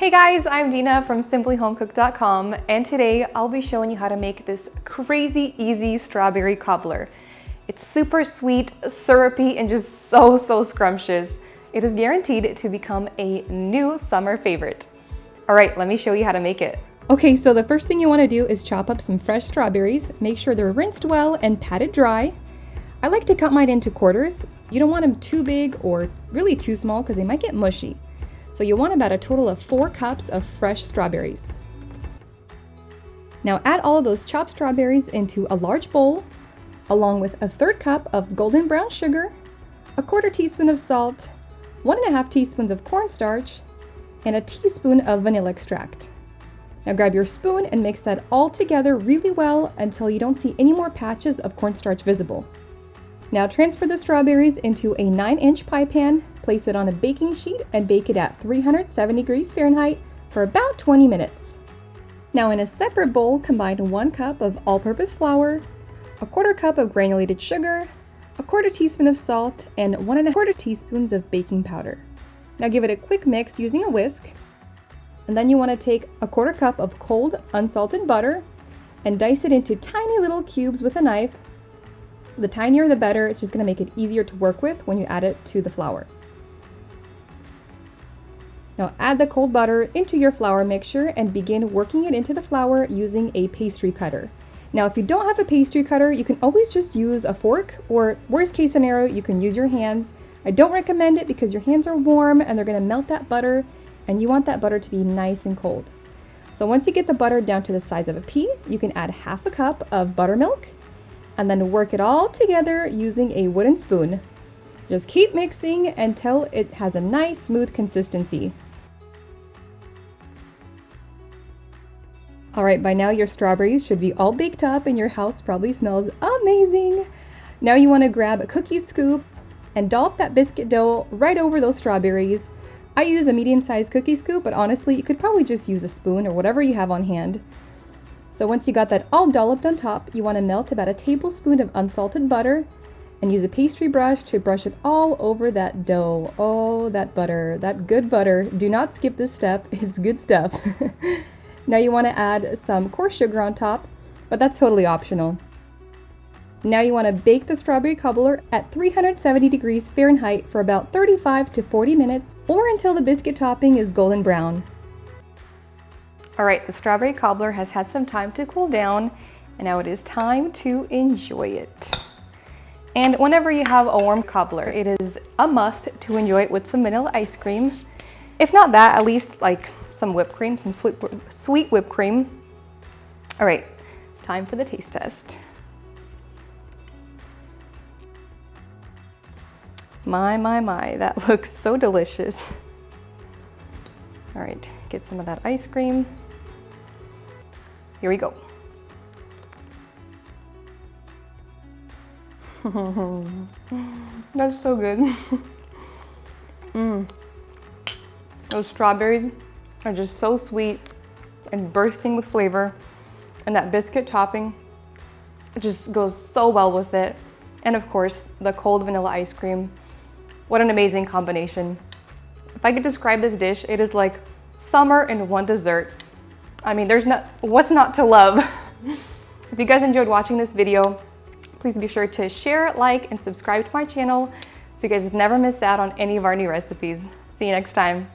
Hey guys, I'm Dina from simplyhomecooked.com, and today I'll be showing you how to make this crazy easy strawberry cobbler. It's super sweet, syrupy, and just so scrumptious. It is guaranteed to become a new summer favorite. All right, let me show you how to make it. Okay, so the first thing you want to do is chop up some fresh strawberries. Make sure they're rinsed well and patted dry. I like to cut mine into quarters. You don't want them too big or really too small because they might get mushy. So you want about a total of 4 cups of fresh strawberries. Now add all of those chopped strawberries into a large bowl, along with a 1/3 cup of golden brown sugar, a 1/4 teaspoon of salt, 1.5 teaspoons of cornstarch, and a teaspoon of vanilla extract. Now grab your spoon and mix that all together really well until you don't see any more patches of cornstarch visible. Now transfer the strawberries into a 9-inch pie pan, place it on a baking sheet, and bake it at 370 degrees Fahrenheit for about 20 minutes. Now in a separate bowl, combine 1 cup of all-purpose flour, a 1/4 cup of granulated sugar, a 1/4 teaspoon of salt, and 1.25 teaspoons of baking powder. Now give it a quick mix using a whisk, and then you want to take a 1/4 cup of cold unsalted butter and dice it into tiny little cubes with a knife. The tinier the better, it's just going to make it easier to work with when you add it to the flour. Now add the cold butter into your flour mixture and begin working it into the flour using a pastry cutter. Now if you don't have a pastry cutter, you can always just use a fork, or worst case scenario, you can use your hands. I don't recommend it because your hands are warm and they're going to melt that butter, and you want that butter to be nice and cold. So once you get the butter down to the size of a pea, you can add 1/2 cup of buttermilk and then work it all together using a wooden spoon. Just keep mixing until it has a nice smooth consistency. All right, by now your strawberries should be all baked up and your house probably smells amazing. Now you want to grab a cookie scoop and dollop that biscuit dough right over those strawberries. I use a medium-sized cookie scoop, but honestly, you could probably just use a spoon or whatever you have on hand. So once you got that all dolloped on top, you want to melt about a tablespoon of unsalted butter and use a pastry brush to brush it all over that dough. Oh, that butter, that good butter. Do not skip this step, it's good stuff. Now you want to add some coarse sugar on top, but that's totally optional. Now you want to bake the strawberry cobbler at 370 degrees Fahrenheit for about 35 to 40 minutes, or until the biscuit topping is golden brown. All right, the strawberry cobbler has had some time to cool down, and now it is time to enjoy it. And whenever you have a warm cobbler, it is a must to enjoy it with some vanilla ice cream. If not that, at least like some whipped cream, some sweet whipped cream. All right, time for the taste test. My, that looks so delicious. All right, get some of that ice cream. Here we go. That's so good. Those strawberries are just so sweet and bursting with flavor, and that biscuit topping, it just goes so well with it. And of course, the cold vanilla ice cream. What an amazing combination. If I could describe this dish, it is like summer in one dessert. I mean, what's not to love? If you guys enjoyed watching this video, please be sure to share, like, and subscribe to my channel so you guys never miss out on any of our new recipes. See you next time.